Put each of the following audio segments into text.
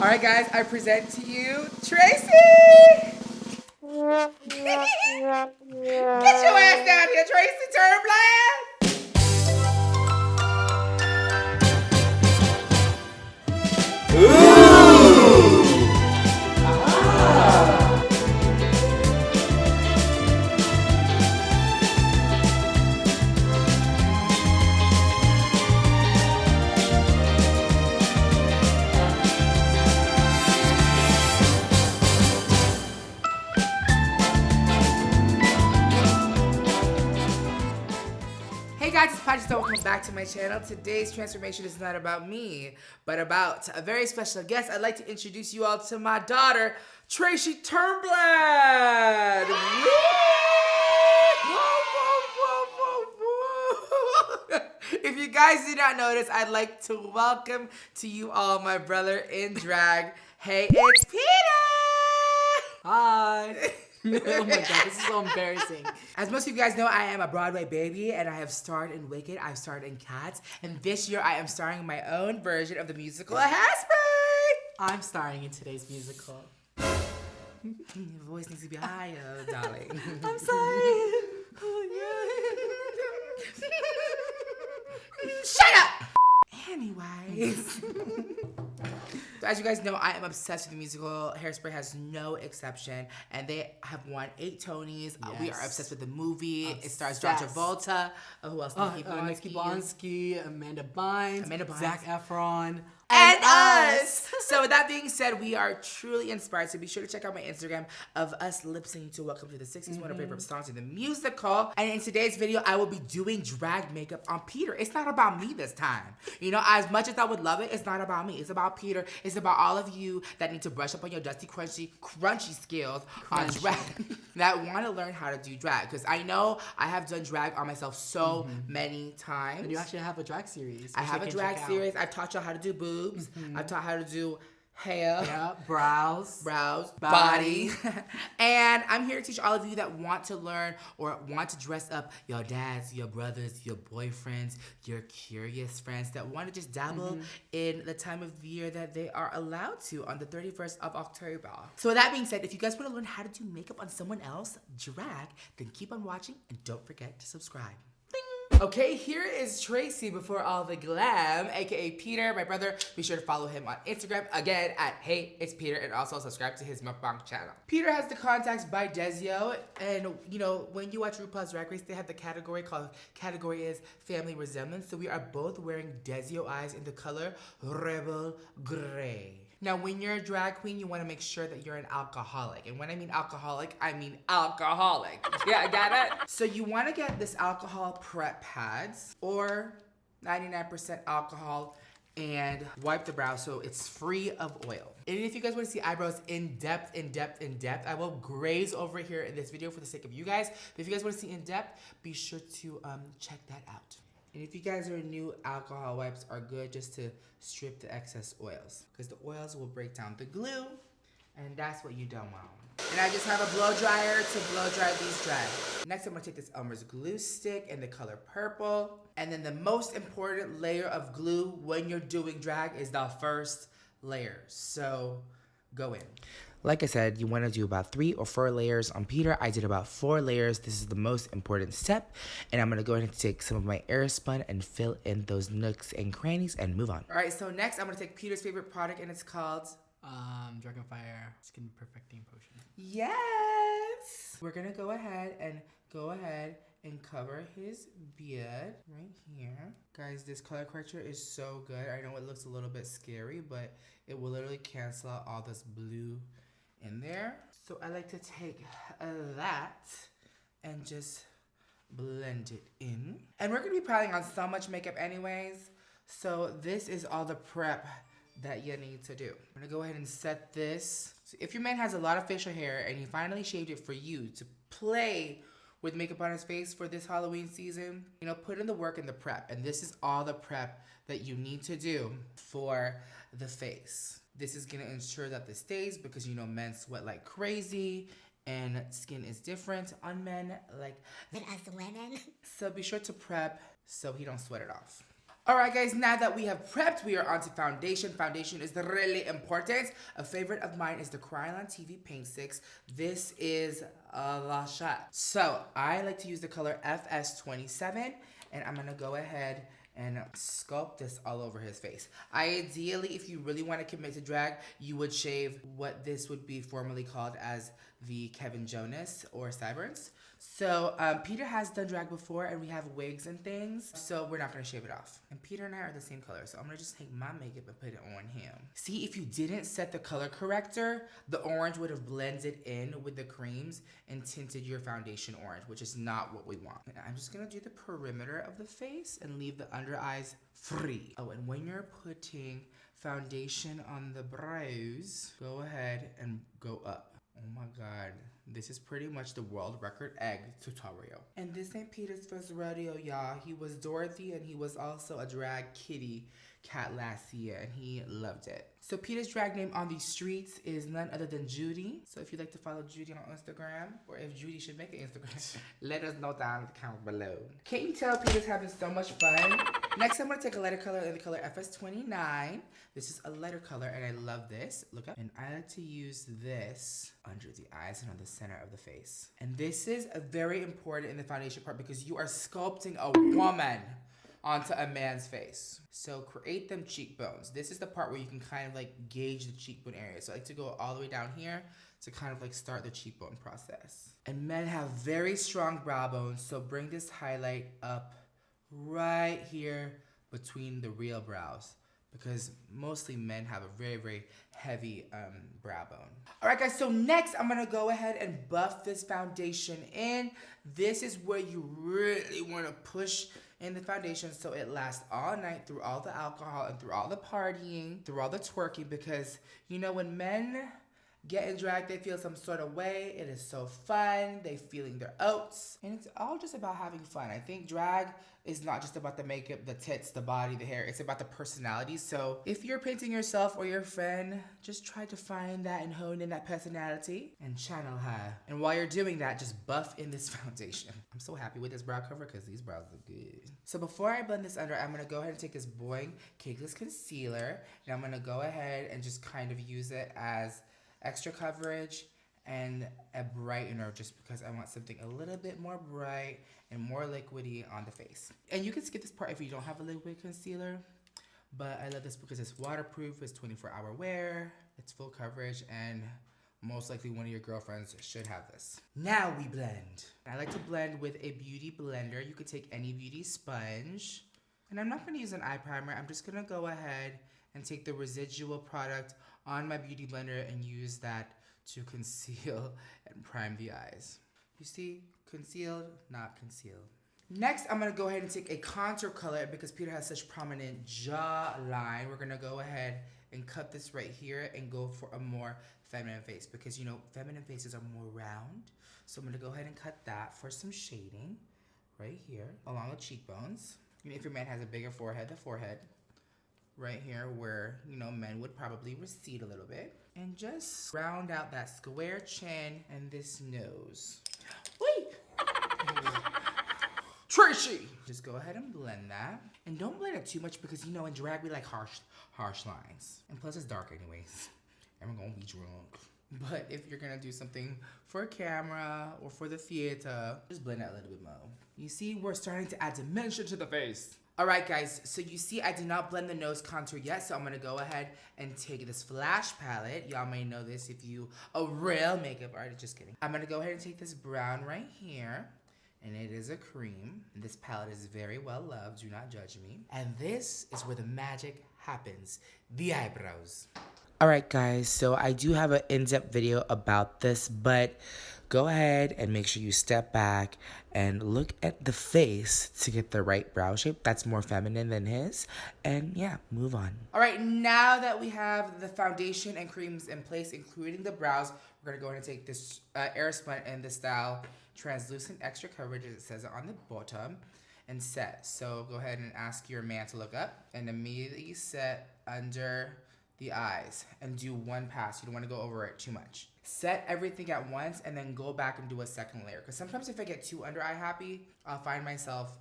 All right, guys, I present to you Tracy. Get your ass down here, Tracy Turnblad. Hey guys, it's PatrickStarrr. Welcome back to my channel. Today's transformation is not about me, but about a very special guest. I'd like to introduce you all to my daughter, Tracy Turnblad. If you guys did not notice, I'd like to welcome to you all my brother in drag. Hey, it's Peter! Hi! Oh my god, this is so embarrassing. As most of you guys know, I am a Broadway baby and I have starred in Wicked, I've starred in Cats, and this year I am starring in my own version of the musical Hairspray! I'm starring in today's musical. Your voice needs to be higher, darling. I'm sorry. Shut up! Anyways. So as you guys know, I am obsessed with the musical. Hairspray has no exception. And they have won 8 Tonys. Yes. We are obsessed with the movie. Obsessed. It stars John Travolta. Who else? Nikki Blonsky, Amanda Bynes, Zac Efron, and us. So with that being said, we are truly inspired. So be sure to check out my Instagram of us lip syncing to Welcome to the 60s, one of our favorite songs in the musical. And in today's video, I will be doing drag makeup on Peter. It's not about me this time. You know, as much as I would love it, it's not about me. It's about Peter. It's about all of you that need to brush up on your dusty, crunchy skills on drag, that want to learn how to do drag. Because I know I have done drag on myself so many times. And you actually have a drag series. I have a drag series. I've taught y'all how to do boobs. I've taught how to do hair. Yeah, brows, body. And I'm here to teach all of you that want to learn or want to dress up your dads, your brothers, your boyfriends, your curious friends that want to just dabble in the time of year that they are allowed to on the 31st of October. So with that being said, if you guys want to learn how to do makeup on someone else, drag, then keep on watching and don't forget to subscribe. Okay, here is Tracy before all the glam, aka Peter, my brother. Be sure to follow him on Instagram, again, at Hey It's Peter, and also subscribe to his mukbang channel. Peter has the contacts by Desio, and you know, when you watch RuPaul's Drag Race, they have the category called Category is Family Resemblance, so we are both wearing Desio eyes in the color Rebel Gray. Now, when you're a drag queen, you want to make sure that you're an alcoholic. And when I mean alcoholic, I mean alcoholic. Yeah, got it? So you want to get this alcohol prep pads or 99% alcohol and wipe the brow so it's free of oil. And if you guys want to see eyebrows in depth, I will graze over here in this video for the sake of you guys. But if you guys want to see in depth, be sure to check that out. And if you guys are new, alcohol wipes are good just to strip the excess oils, because the oils will break down the glue, and that's what you don't want. And I just have a blow dryer to blow dry these drags. Next, I'm gonna take this Elmer's glue stick in the color purple. And then the most important layer of glue when you're doing drag is the first layer. So go in. Like I said, you want to do about 3 or 4 layers on Peter. I did about 4 layers. This is the most important step. And I'm going to go ahead and take some of my Airspun and fill in those nooks and crannies and move on. All right, so next I'm going to take Peter's favorite product, and it's called Dragun Skin Perfecting Potion. Yes! We're going to go ahead and cover his beard right here. Guys, this color corrector is so good. I know it looks a little bit scary, but it will literally cancel out all this blue in there. So I like to take that and just blend it in. And we're gonna be piling on so much makeup anyways. So this is all the prep that you need to do. I'm gonna go ahead and set this. So if your man has a lot of facial hair and he finally shaved it for you to play with makeup on his face for this Halloween season, you know, put in the work in the prep. And this is all the prep that you need to do for the face. This is gonna ensure that this stays, because you know men sweat like crazy and skin is different on men like than us women. So be sure to prep so he don't sweat it off. Alright guys, now that we have prepped, we are on to foundation. Foundation is really important. A favorite of mine is the Krylon TV Paint Sticks. This is La Shot. So I like to use the color FS27, and I'm gonna go ahead and sculpt this all over his face. Ideally, if you really want to commit to drag, you would shave what this would be formerly called as the Kevin Jonas or sideburns. So Peter has done drag before, and we have wigs and things, so we're not gonna shave it off. And Peter and I are the same color, so I'm gonna just take my makeup and put it on him. See, if you didn't set the color corrector, the orange would have blended in with the creams and tinted your foundation orange, which is not what we want. And I'm just gonna do the perimeter of the face and leave the under eyes free. Oh, and when you're putting foundation on the brows, go ahead and go up. Oh my God, this is pretty much the world record egg tutorial. And this ain't Peter's first rodeo, y'all. He was Dorothy, and he was also a drag kitty cat last year, and he loved it. So Peter's drag name on these streets is none other than Judy. So if you'd like to follow Judy on Instagram, or if Judy should make an Instagram, let us know down in the comments below. Can't you tell Peter's having so much fun? Next, I'm gonna take a lighter color in the color FS29. This is a lighter color, and I love this. Look up. And I like to use this under the eyes and on the center of the face. And this is very important in the foundation part because you are sculpting a woman onto a man's face. So create them cheekbones. This is the part where you can kind of like gauge the cheekbone area. So I like to go all the way down here to kind of like start the cheekbone process. And men have very strong brow bones, so bring this highlight up right here between the real brows, because mostly men have a very, very heavy brow bone. All right, guys, so next I'm gonna go ahead and buff this foundation in. This is where you really wanna push in the foundation so it lasts all night through all the alcohol and through all the partying, through all the twerking, because, you know, when men get in drag, they feel some sort of way. It is so fun. They feeling their oats. And it's all just about having fun. I think drag is not just about the makeup, the tits, the body, the hair. It's about the personality. So if you're painting yourself or your friend, just try to find that and hone in that personality and channel her. And while you're doing that, just buff in this foundation. I'm so happy with this brow cover because these brows look good. So before I blend this under, I'm gonna go ahead and take this Boing Cakeless Concealer, and I'm gonna go ahead and just kind of use it as extra coverage and a brightener, just because I want something a little bit more bright and more liquidy on the face. And you can skip this part if you don't have a liquid concealer, but I love this because it's waterproof, it's 24-hour wear, it's full coverage, and most likely one of your girlfriends should have this. Now we blend. I like to blend with a beauty blender. You could take any beauty sponge. And I'm not gonna use an eye primer. I'm just gonna go ahead and take the residual product on my beauty blender and use that to conceal and prime the eyes. You see, concealed, not concealed. Next, I'm gonna go ahead and take a contour color because Peter has such prominent jawline. We're gonna go ahead and cut this right here and go for a more feminine face because, you know, feminine faces are more round. So I'm gonna go ahead and cut that for some shading right here along the cheekbones. You know, if your man has a bigger forehead, the forehead right here where, you know, men would probably recede a little bit. And just round out that square chin and this nose. Whee! Tracy! Just go ahead and blend that. And don't blend it too much because, you know, in drag we like harsh lines. And plus it's dark anyways. And we're gonna be drunk. But if you're gonna do something for camera or for the theater, just blend it a little bit more. You see, we're starting to add dimension to the face. All right, guys, so you see I did not blend the nose contour yet, so I'm gonna go ahead and take this Flash palette. Y'all may know this if you a real makeup artist, just kidding. I'm gonna go ahead and take this brown right here, and it is a cream. And this palette is very well loved, do not judge me. And this is where the magic happens, the eyebrows. All right, guys, so I do have an in-depth video about this, but go ahead and make sure you step back and look at the face to get the right brow shape that's more feminine than his. And yeah, move on. All right, now that we have the foundation and creams in place, including the brows, we're gonna go ahead and take this Airspun in the style Translucent Extra Coverage, as it says on the bottom, and set. So go ahead and ask your man to look up and immediately set under the eyes and do one pass. You don't want to go over it too much. Set everything at once and then go back and do a second layer. Because sometimes if I get too under eye happy, I'll find myself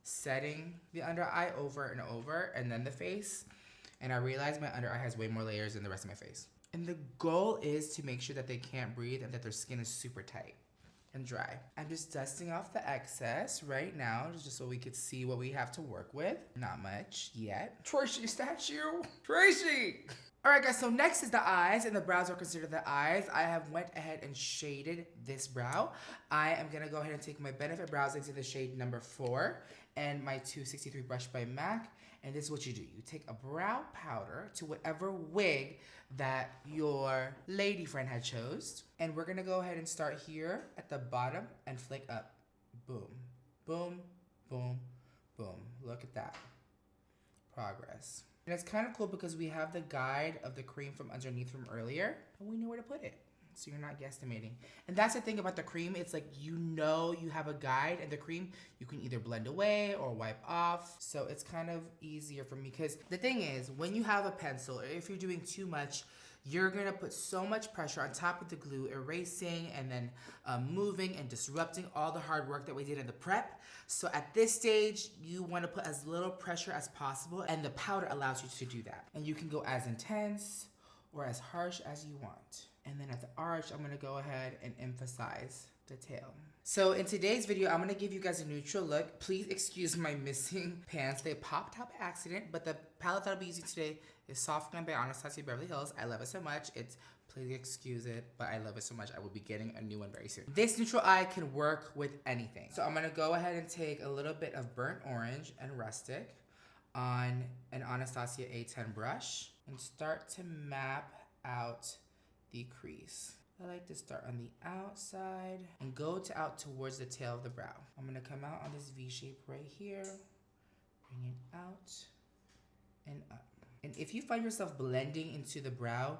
setting the under eye over and over and then the face. And I realized my under eye has way more layers than the rest of my face. And the goal is to make sure that they can't breathe and that their skin is super tight and dry. I'm just dusting off the excess right now just so we could see what we have to work with. Not much yet. Tracy statue! Tracy! Alright guys, so next is the eyes, and the brows are considered the eyes. I have went ahead and shaded this brow. I am gonna go ahead and take my Benefit Brows into the shade number 4 and my 263 brush by MAC. And this is what you do. You take a brow powder to whatever wig that your lady friend had chose. And we're gonna go ahead and start here at the bottom and flick up. Boom, boom, boom, boom. Look at that. Progress. And it's kind of cool because we have the guide of the cream from underneath from earlier, and we know where to put it. So you're not guesstimating. And that's the thing about the cream. It's like, you know, you have a guide, and the cream you can either blend away or wipe off. So it's kind of easier for me because the thing is, when you have a pencil, or if you're doing too much, you're gonna put so much pressure on top of the glue, erasing and then moving and disrupting all the hard work that we did in the prep. So at this stage, you wanna put as little pressure as possible, and the powder allows you to do that. And you can go as intense or as harsh as you want. And then at the arch, I'm gonna go ahead and emphasize the tail. So in today's video, I'm gonna give you guys a neutral look. Please excuse my missing pants. They popped out by accident, but the palette that I'll be using today is Soft Glam by Anastasia Beverly Hills. I love it so much. Please excuse it, but I love it so much. I will be getting a new one very soon. This neutral eye can work with anything. So I'm gonna go ahead and take a little bit of burnt orange and rustic on an Anastasia A10 brush and start to map out the crease. I like to start on the outside and go out towards the tail of the brow. I'm gonna come out on this V shape right here, bring it out and up. And if you find yourself blending into the brow,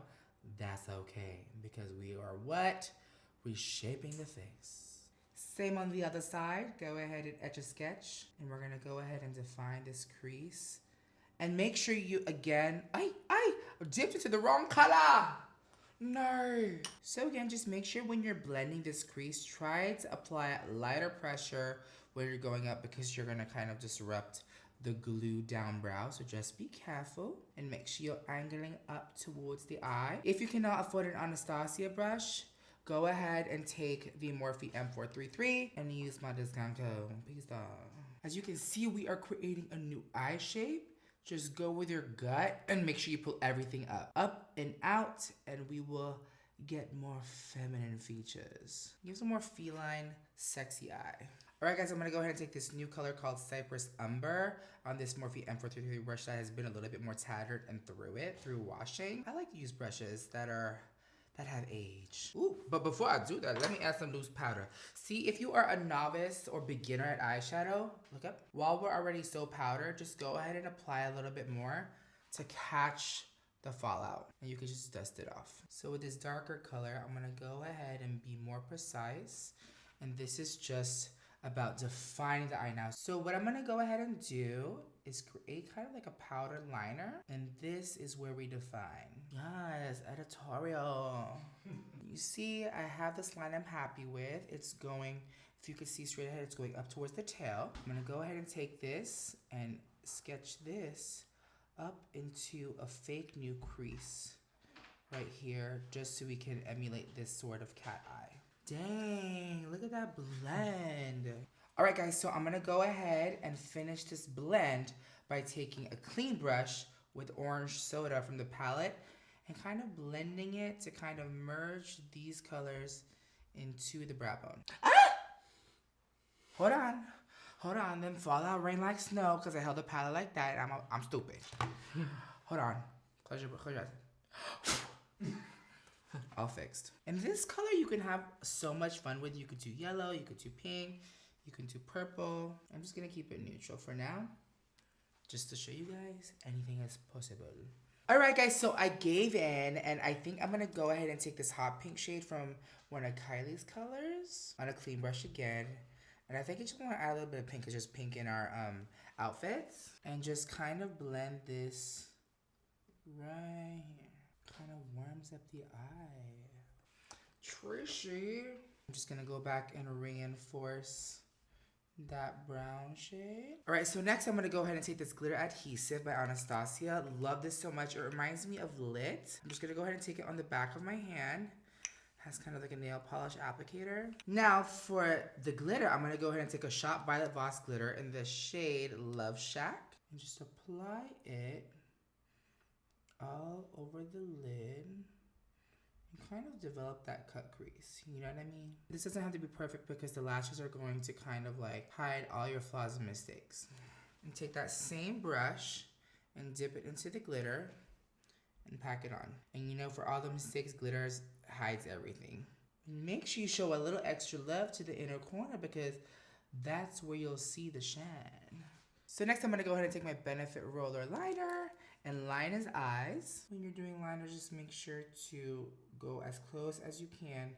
that's okay, because we are what? Reshaping the face. Same on the other side. Go ahead and etch a sketch, and we're gonna go ahead and define this crease. And make sure you, again, I dipped into the wrong color. No. So again, just make sure when you're blending this crease, try to apply lighter pressure when you're going up, because you're gonna kind of disrupt the glue down brow. So just be careful and make sure you're angling up towards the eye. If you cannot afford an Anastasia brush, go ahead and take the Morphe M433 and use my discount code PSTARRR. As you can see, we are creating a new eye shape. Just go with your gut and make sure you pull everything up and out, and we will get more feminine features. Give some more feline, sexy eye. All right, guys, I'm gonna go ahead and take this new color called Cypress Umber on this Morphe M433 brush that has been a little bit more tattered and through washing. I like to use brushes that have age. Ooh, but before I do that, let me add some loose powder. See, if you are a novice or beginner at eyeshadow, look up. While we're already so powdered, just go ahead and apply a little bit more to catch the fallout, and you can just dust it off. So with this darker color, I'm gonna go ahead and be more precise, and this is just about defining the eye now. So what I'm gonna go ahead and do is create kind of like a powder liner, and this is where we define. Yes, editorial. You see, I have this line I'm happy with. It's going, if you can see straight ahead, it's going up towards the tail. I'm gonna go ahead and take this and sketch this up into a fake new crease right here, just so we can emulate this sort of cat eye. Dang, look at that blend. All right, guys, so I'm gonna go ahead and finish this blend by taking a clean brush with orange soda from the palette and kind of blending it to kind of merge these colors into the brow bone. Ah! Hold on, then fall out rain like snow, because I held the palette like that, and I'm stupid. Hold on, close your eyes. All fixed. And this color you can have so much fun with. You could do yellow, you could do pink, you can do purple. I'm just gonna keep it neutral for now, just to show you guys anything is possible. All right, guys, so I gave in, and I think I'm gonna go ahead and take this hot pink shade from one of Kylie's colors on a clean brush again. And I think I just wanna add a little bit of pink, because there's pink in our outfits. And just kind of blend this right here. Kind of warms up the eye. Tracy. I'm just gonna go back and reinforce that brown shade. All right, so next I'm gonna go ahead and take this glitter adhesive by Anastasia. Love this so much. It reminds me of Lit. I'm just gonna go ahead and take it on the back of my hand. Has kind of like a nail polish applicator. Now for the glitter, I'm gonna go ahead and take a Shop Violet Voss glitter in the shade Love Shack and just apply it all over the lid. Kind of develop that cut crease, you know what I mean? This doesn't have to be perfect because the lashes are going to kind of like hide all your flaws and mistakes. And take that same brush and dip it into the glitter and pack it on. And you know, for all the mistakes, glitter hides everything. Make sure you show a little extra love to the inner corner because that's where you'll see the shine. So next I'm gonna go ahead and take my Benefit Roller Liner and line his eyes. When you're doing liners, just make sure to go as close as you can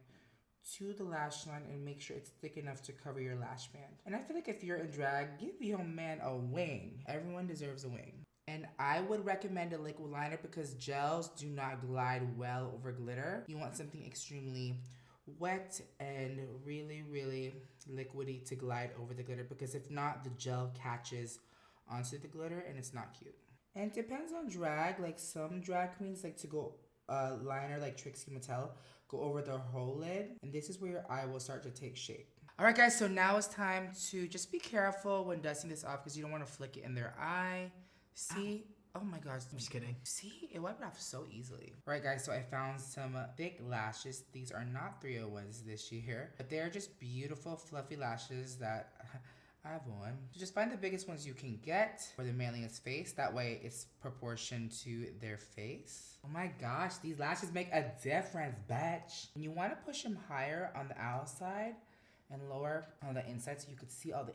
to the lash line and make sure it's thick enough to cover your lash band. And I feel like if you're in drag, give your man a wing. Everyone deserves a wing. And I would recommend a liquid liner because gels do not glide well over glitter. You want something extremely wet and really, really liquidy to glide over the glitter because if not, the gel catches onto the glitter and it's not cute. And it depends on drag. Like some drag queens like to go liner like Trixie Mattel, go over the whole lid. And this is where your eye will start to take shape. All right, guys, so now it's time to just be careful when dusting this off because you don't want to flick it in their eye. See? Oh my gosh. I'm just kidding. See? It wiped off so easily. All right, guys, so I found some thick lashes. These are not 301s this year, but they're just beautiful, fluffy lashes that I have one. So just find the biggest ones you can get for the manliest face. That way it's proportioned to their face. Oh my gosh, these lashes make a difference, bitch. And you want to push them higher on the outside and lower on the inside so you could see all the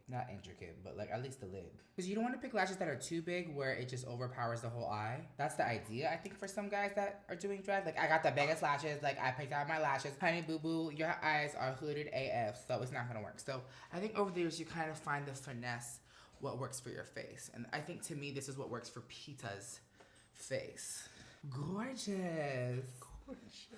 not intricate, but like at least the lid. Because you don't want to pick lashes that are too big where it just overpowers the whole eye. That's the idea, I think, for some guys that are doing drag. Like, I got the biggest lashes, like I picked out my lashes. Honey boo boo, your eyes are hooded AF, so it's not gonna work. So I think over the years you kind of find the finesse, what works for your face. And I think to me, this is what works for Pita's face. Gorgeous. Gorgeous.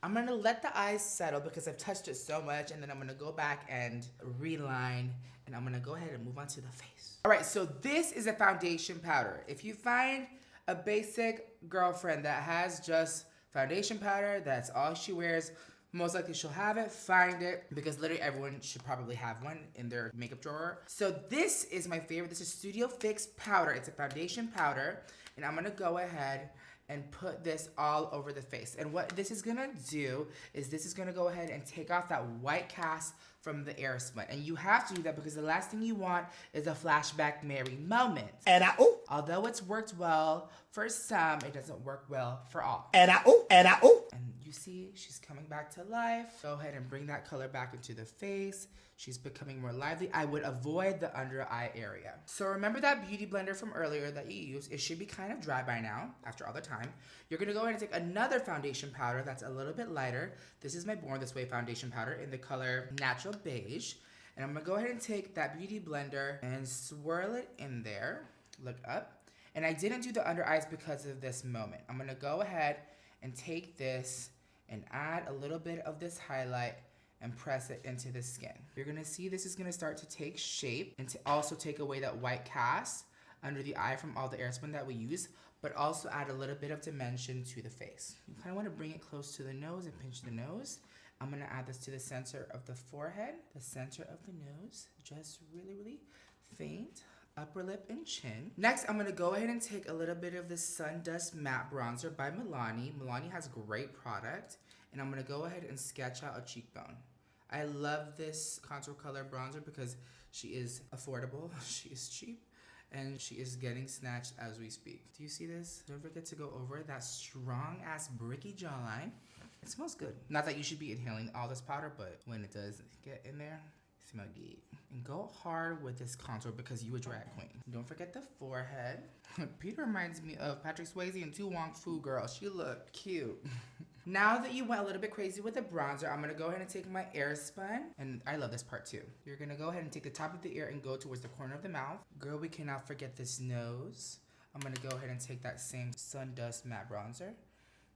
I'm gonna let the eyes settle because I've touched it so much, and then I'm gonna go back and reline, and I'm gonna go ahead and move on to the face. All right, so this is a foundation powder. If you find a basic girlfriend that has just foundation powder, that's all she wears, most likely she'll have it, find it, because literally everyone should probably have one in their makeup drawer. So this is my favorite. This is Studio Fix powder. It's a foundation powder, and I'm gonna go ahead and put this all over the face. And what this is gonna do is this is gonna go ahead and take off that white cast from the air split. And you have to do that because the last thing you want is a flashback Mary moment. And although it's worked well for some, it doesn't work well for all. And you see, she's coming back to life. Go ahead and bring that color back into the face. She's becoming more lively. I would avoid the under eye area. So remember that beauty blender from earlier that you used. It should be kind of dry by now after all the time. You're gonna go ahead and take another foundation powder that's a little bit lighter. This is my Born This Way foundation powder in the color Natural Beige. And I'm gonna go ahead and take that beauty blender and swirl it in there. Look up. And I didn't do the under eyes because of this moment. I'm gonna go ahead and take this and add a little bit of this highlight and press it into the skin. You're gonna see this is gonna start to take shape and to also take away that white cast under the eye from all the airspun that we use, but also add a little bit of dimension to the face. You kind of want to bring it close to the nose and pinch the nose. I'm gonna add this to the center of the forehead, the center of the nose, just really, really faint. Upper lip and chin. Next, I'm gonna go ahead and take a little bit of the Sun Dust Matte Bronzer by Milani. Milani has great product, and I'm gonna go ahead and sketch out a cheekbone. I love this contour color bronzer because she is affordable, she is cheap, and she is getting snatched as we speak. Do you see this? Don't forget to go over that strong ass bricky jawline. It smells good. Not that you should be inhaling all this powder, but when it does get in there, it smells good. And go hard with this contour because you a drag queen. Don't forget the forehead. Peter reminds me of Patrick Swayze and Tu Wong Fu girl. She looked cute. Now that you went a little bit crazy with the bronzer, I'm gonna go ahead and take my Airspun. And I love this part too. You're gonna go ahead and take the top of the ear and go towards the corner of the mouth. Girl, we cannot forget this nose. I'm gonna go ahead and take that same Sun Dust Matte Bronzer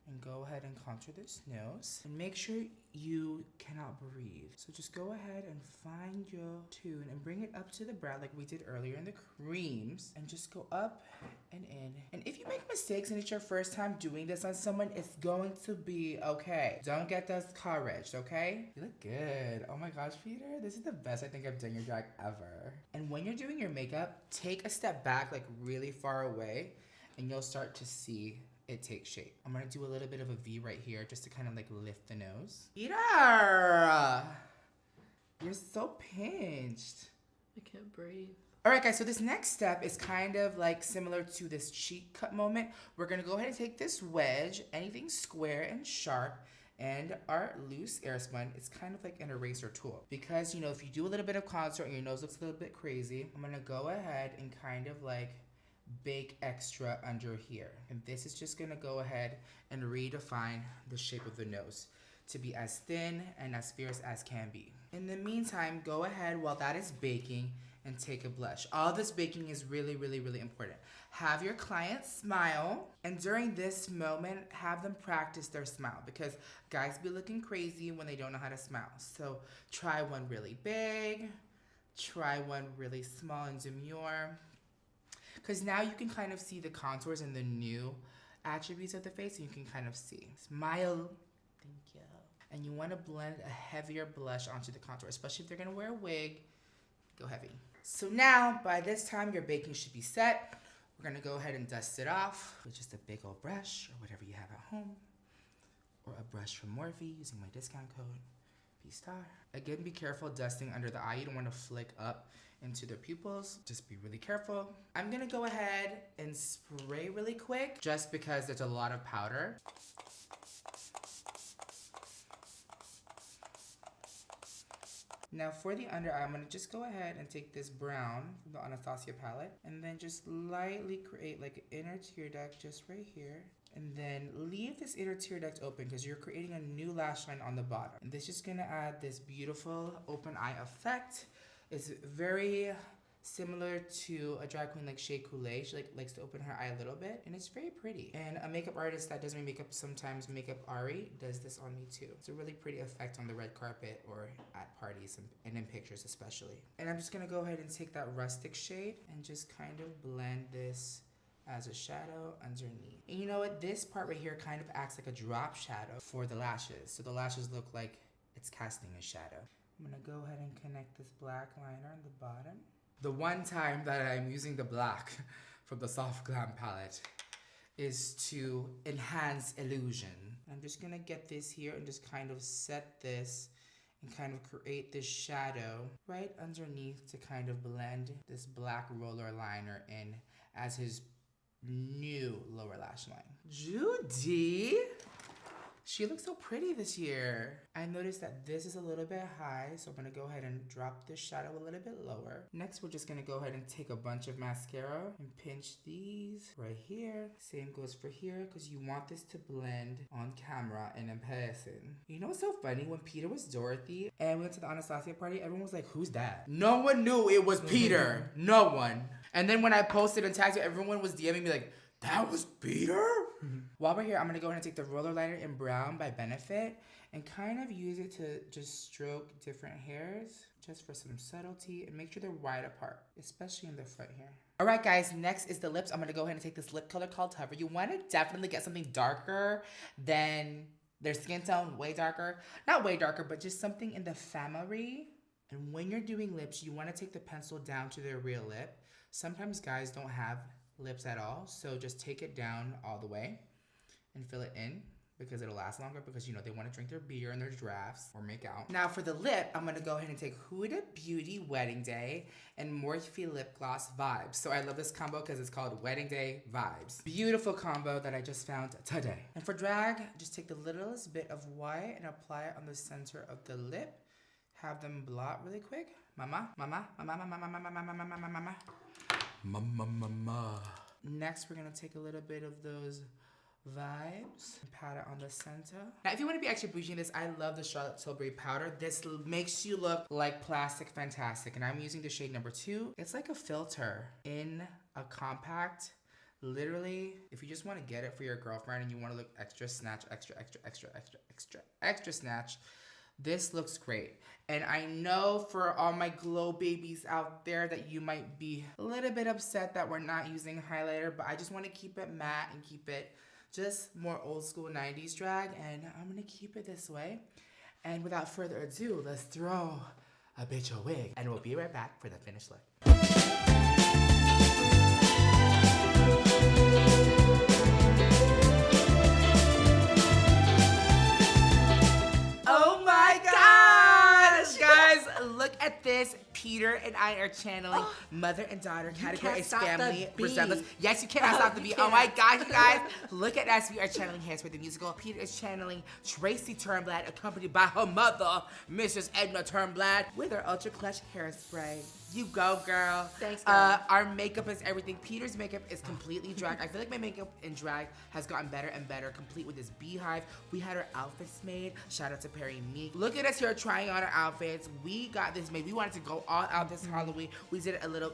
and go ahead and contour this nose. And make sure you cannot breathe. So just go ahead and find your tune and bring it up to the brow like we did earlier in the creams. And just go up and in. And if you make mistakes and it's your first time doing this on someone, it's going to be okay. Don't get discouraged, okay? You look good. Oh my gosh, Peter. This is the best I think I've done your drag ever. And when you're doing your makeup, take a step back, like really far away, and you'll start to see it takes shape. I'm gonna do a little bit of a V right here just to kind of like lift the nose. Peter! You're so pinched. I can't breathe. All right, guys, so this next step is kind of like similar to this cheek cut moment. We're gonna go ahead and take this wedge, anything square and sharp, and our loose air spun. It's kind of like an eraser tool. Because, you know, if you do a little bit of contour and your nose looks a little bit crazy, I'm gonna go ahead and kind of like bake extra under here. And this is just gonna go ahead and redefine the shape of the nose to be as thin and as fierce as can be. In the meantime, go ahead while that is baking and take a blush. All this baking is really, really, really important. Have your client smile, and during this moment, have them practice their smile, because guys be looking crazy when they don't know how to smile. So try one really big, try one really small and demure, because now you can kind of see the contours and the new attributes of the face, and you can kind of see. Smile. Thank you. And you want to blend a heavier blush onto the contour, especially if they're going to wear a wig. Go heavy. So now, by this time, your baking should be set. We're going to go ahead and dust it off with just a big old brush or whatever you have at home. Or a brush from Morphe using my discount code, PSTARRR. Again, be careful dusting under the eye. You don't want to flick up into the pupils. Just be really careful. I'm gonna go ahead and spray really quick just because there's a lot of powder. Now for the under eye, I'm gonna just go ahead and take this brown from the Anastasia palette and then just lightly create like an inner tear duct just right here. And then leave this inner tear duct open because you're creating a new lash line on the bottom. And this is just gonna add this beautiful open eye effect. It's very similar to a drag queen like Shea Coulee. She likes to open her eye a little bit, and it's very pretty. And a makeup artist that does my makeup sometimes, Makeup Ari, does this on me too. It's a really pretty effect on the red carpet or at parties and in pictures especially. And I'm just gonna go ahead and take that rustic shade and just kind of blend this as a shadow underneath. And you know what? This part right here kind of acts like a drop shadow for the lashes. So the lashes look like it's casting a shadow. I'm gonna go ahead and connect this black liner on the bottom. The one time that I'm using the black from the Soft Glam palette is to enhance illusion. I'm just gonna get this here and just kind of set this and kind of create this shadow right underneath to kind of blend this black roller liner in as his new lower lash line. Judy! She looks so pretty this year. I noticed that this is a little bit high, so I'm gonna go ahead and drop this shadow a little bit lower. Next, we're just gonna go ahead and take a bunch of mascara and pinch these right here. Same goes for here, because you want this to blend on camera and in person. You know what's so funny? When Peter was Dorothy and we went to the Anastasia party, everyone was like, who's that? No one knew it was Peter. No one. And then when I posted and tagged you, everyone was DMing me like, that was Peter? While we're here, I'm gonna go ahead and take the roller liner in brown by Benefit and kind of use it to just stroke different hairs just for some subtlety and make sure they're wide apart, especially in the front here. All right, guys, next is the lips. I'm gonna go ahead and take this lip color called Hover. You wanna definitely get something darker than their skin tone, way darker. Not way darker, but just something in the family. And when you're doing lips, you wanna take the pencil down to their real lip. Sometimes guys don't have lips at all, so just take it down all the way and fill it in because it'll last longer, because you know they want to drink their beer and their drafts or make out. Now for the lip, I'm gonna go ahead and take Huda Beauty Wedding Day and Morphe Lip Gloss Vibes. So I love this combo because it's called Wedding Day Vibes. Beautiful combo that I just found today. And for drag, just take the littlest bit of white and apply it on the center of the lip. Have them blot really quick. Mama, mama, mama, mama, mama, mama, mama, mama, mama. Mama, mama. Next, we're gonna take a little bit of those vibes and pat it on the center. Now, if you want to be extra bougie in this, I love the Charlotte Tilbury powder. This makes you look like plastic fantastic, and I'm using the shade number 2. It's like a filter in a compact Literally, if you just want to get it for your girlfriend and you want to look extra snatch, extra snatch, this looks great. And I know for all my glow babies out there that you might be a little bit upset that we're not using highlighter, but I just want to keep it matte and keep it just more old school 90s drag, and I'm gonna keep it this way. And without further ado, let's throw a bitch a wig, and we'll be right back for the finished look. Oh my gosh, guys, look at this. Peter and I are channeling mother and daughter category is family resemblance. Yes, you cannot stop the beat. Oh my gosh, you guys, look at us. We are channeling Hairspray the musical. Peter is channeling Tracy Turnblad, accompanied by her mother, Mrs. Edna Turnblad, with her ultra clutch hairspray. You go, girl. Thanks, girl. Our makeup is everything. Peter's makeup is completely drag. I feel like my makeup in drag has gotten better and better, complete with this beehive. We had our outfits made. Shout out to Perry Meek. Look at us here trying on our outfits. We got this made. We wanted to go all out this Halloween. We did a little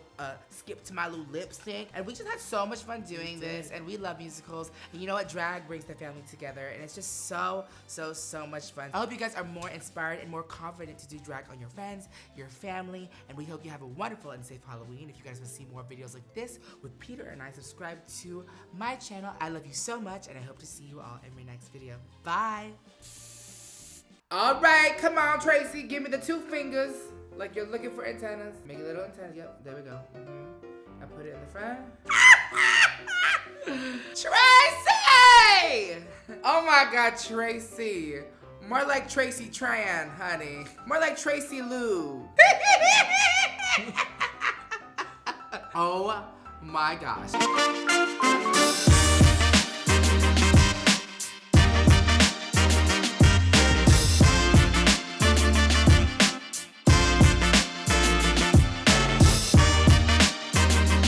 skip to my little lip sync, and we just had so much fun doing this, and we love musicals. And you know what? Drag brings the family together, and it's just so much fun. I hope you guys are more inspired and more confident to do drag on your friends, your family, and we hope you have a wonderful and safe Halloween. If you guys want to see more videos like this with Peter and I, subscribe to my channel. I love you so much, and I hope to see you all in my next video. Bye. All right, come on, Tracy. Give me the 2 fingers. Like you're looking for antennas. Make a little antenna. Yep, there we go. I put it in the front. Tracy! Oh my God, Tracy. More like Tracy Tran, honey. More like Tracy Lou. Oh my gosh.